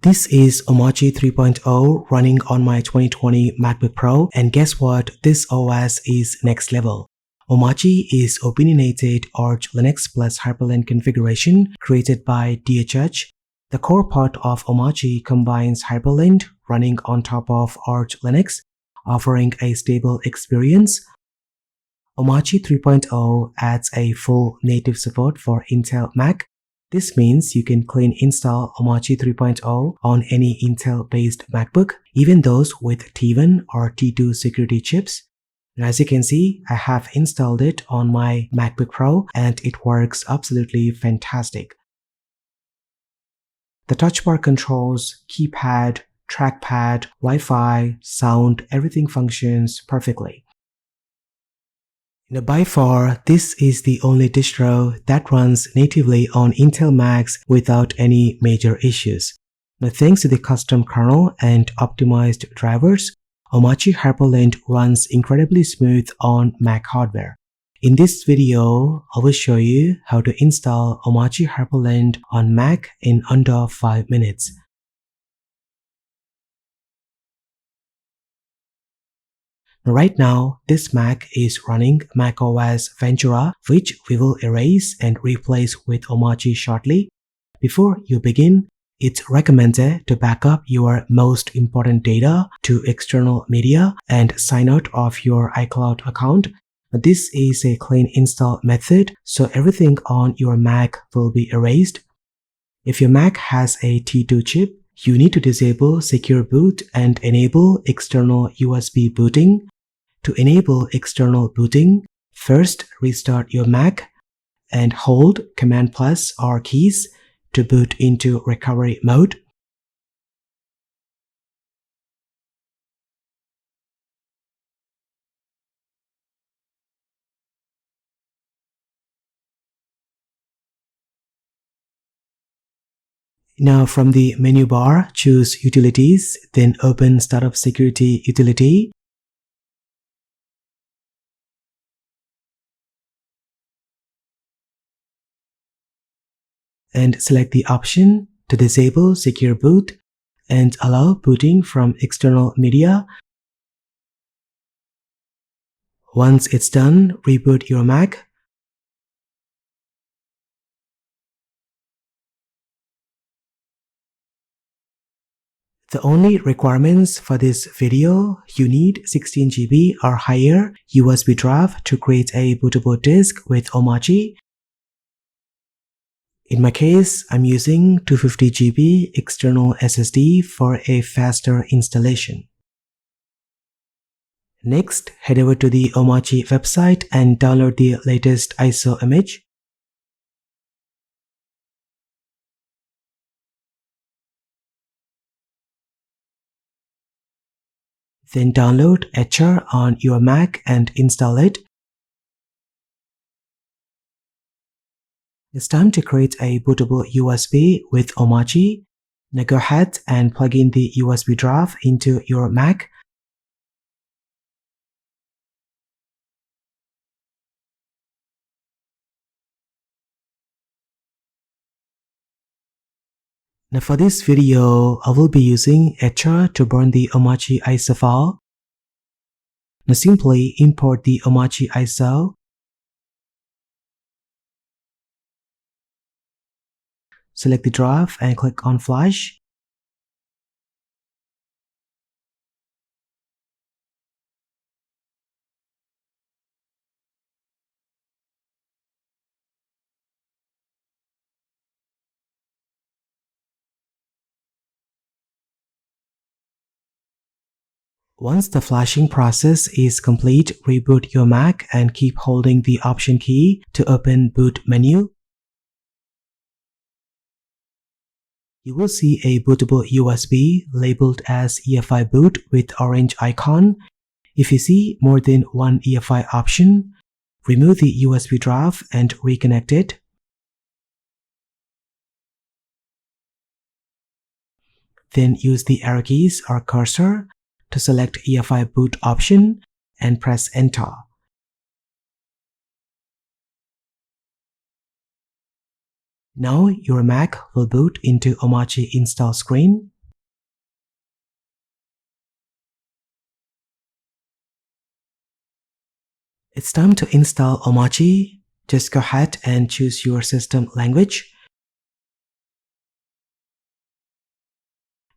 This is Omarchy 3.0 running on my 2020 MacBook Pro, and guess what? This OS is next level. Omarchy is opinionated Arch Linux plus Hyprland configuration created by DHH. The core part of Omarchy combines Hyprland running on top of Arch Linux, offering a stable experience. Omarchy 3.0 adds a full native support for Intel Mac. This means you can clean install Omarchy 3.0 on any Intel-based MacBook, even those with T1 or T2 security chips. And as you can see, I have installed it on my MacBook Pro and it works absolutely fantastic. The touch bar controls, keypad, trackpad, Wi-Fi, sound, everything functions perfectly. Now, by far, this is the only distro that runs natively on Intel Macs without any major issues. Now, thanks to the custom kernel and optimized drivers, Omachi Hyprland runs incredibly smooth on Mac hardware. In this video, I will show you how to install Omachi Hyprland on Mac in under 5 minutes. Right now, this Mac is running Mac OS Ventura, which we will erase and replace with Omarchy shortly. Before you begin, it's recommended to back up your most important data to external media and sign out of your iCloud account. This is a clean install method, so everything on your Mac will be erased. If your Mac has a T2 chip, you need to disable Secure Boot and enable external USB booting. To enable external booting, first restart your Mac and hold Command plus R keys to boot into recovery mode. Now from the menu bar, choose Utilities, then open Startup Security utility. And select the option to disable Secure Boot and allow booting from external media. Once it's done, reboot your Mac. The only requirements for this video, you need 16 GB or higher USB drive to create a bootable disk with Omarchy. In my case, I'm using 250 GB external SSD for a faster installation. Next, head over to the Omarchy website and download the latest ISO image. Then download Etcher on your Mac and install it. It's time to create a bootable USB with Omarchy. Now go ahead and plug in the USB drive into your Mac. Now for this video, I will be using Etcher to burn the Omarchy ISO file. Now simply import the Omarchy ISO. Select the drive and click on Flash. Once the flashing process is complete, reboot your Mac and keep holding the Option key to open Boot menu. You will see a bootable USB labeled as EFI boot with orange icon. If you see more than one EFI option, remove the USB drive and reconnect it. Then use the arrow keys or cursor to select EFI boot option and press Enter. Now your Mac will boot into Omarchy install screen. It's time to install Omarchy. Just go ahead and choose your system language.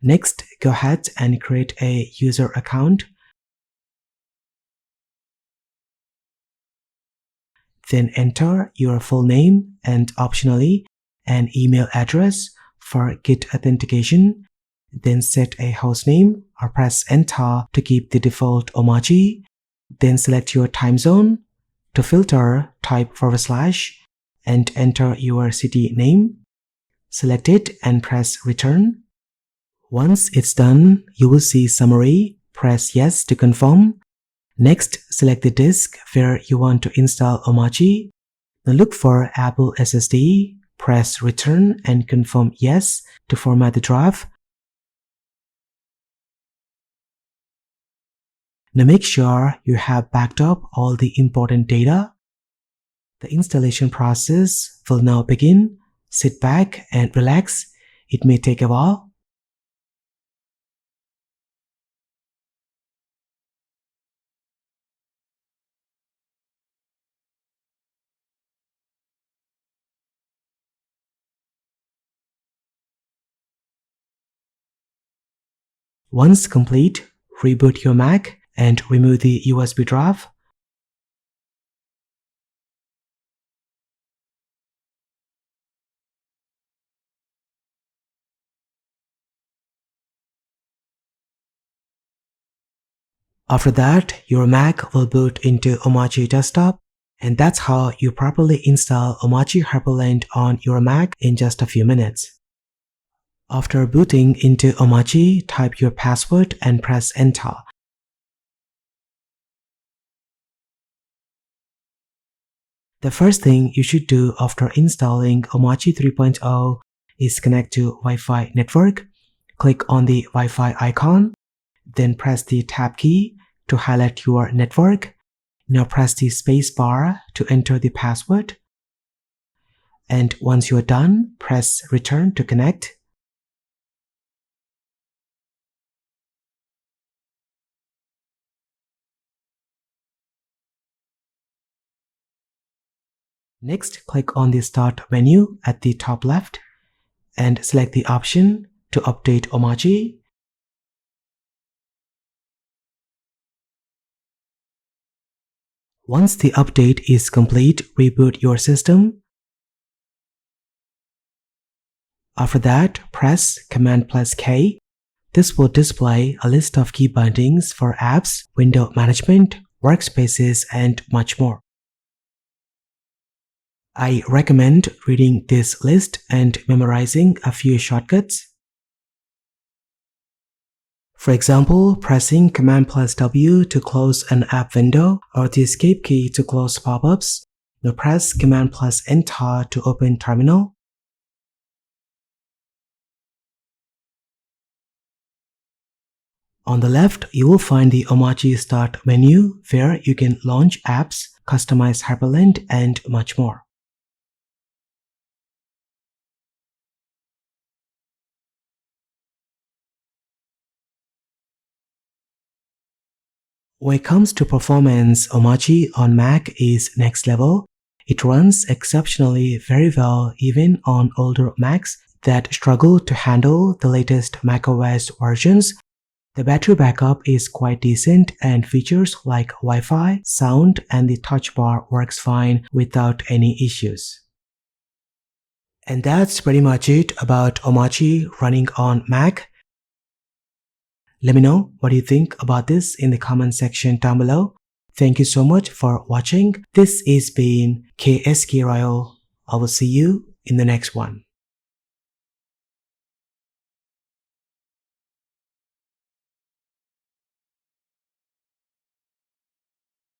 Next, go ahead and create a user account. Then enter your full name and optionally an email address for Git authentication. Then set a hostname or press enter to keep the default Omarchy. Then select your time zone. To filter, type / and enter your city name. Select it and press return. Once it's done, you will see summary. Press yes to confirm. Next, select the disk where you want to install Omarchy. Now look for Apple SSD. Press return and confirm yes to format the drive. Now make sure you have backed up all the important data. The installation process will now begin. Sit back and relax. It may take a while. Once complete, reboot your Mac and remove the USB drive. After that, your Mac will boot into Omarchy Desktop, and that's how you properly install Omarchy Hyprland on your Mac in just a few minutes. After booting into Omarchy, type your password and press enter. The first thing you should do after installing Omarchy 3.0 is connect to Wi-Fi network. Click on the Wi-Fi icon, then press the tab key to highlight your network. Now press the space bar to enter the password. And once you are done, press return to connect. Next, click on the Start menu at the top left and select the option to update Omarchy. Once the update is complete, reboot your system. After that, press Command+K. This will display a list of key bindings for apps, window management, workspaces, and much more. I recommend reading this list and memorizing a few shortcuts. For example, pressing Command+W to close an app window or the escape key to close pop-ups. Now press Command+Enter to open terminal. On the left, you will find the Omarchy Start menu where you can launch apps, customize Hyprland, and much more. When it comes to performance, Omarchy on Mac is next level. It runs exceptionally very well even on older Macs that struggle to handle the latest macOS versions. The battery backup is quite decent and features like Wi-Fi, sound, and the touch bar works fine without any issues. And that's pretty much it about Omarchy running on Mac. Let me know what you think about this in the comment section down below. Thank you so much for watching. This has been KSK Royal. I will see you in the next one.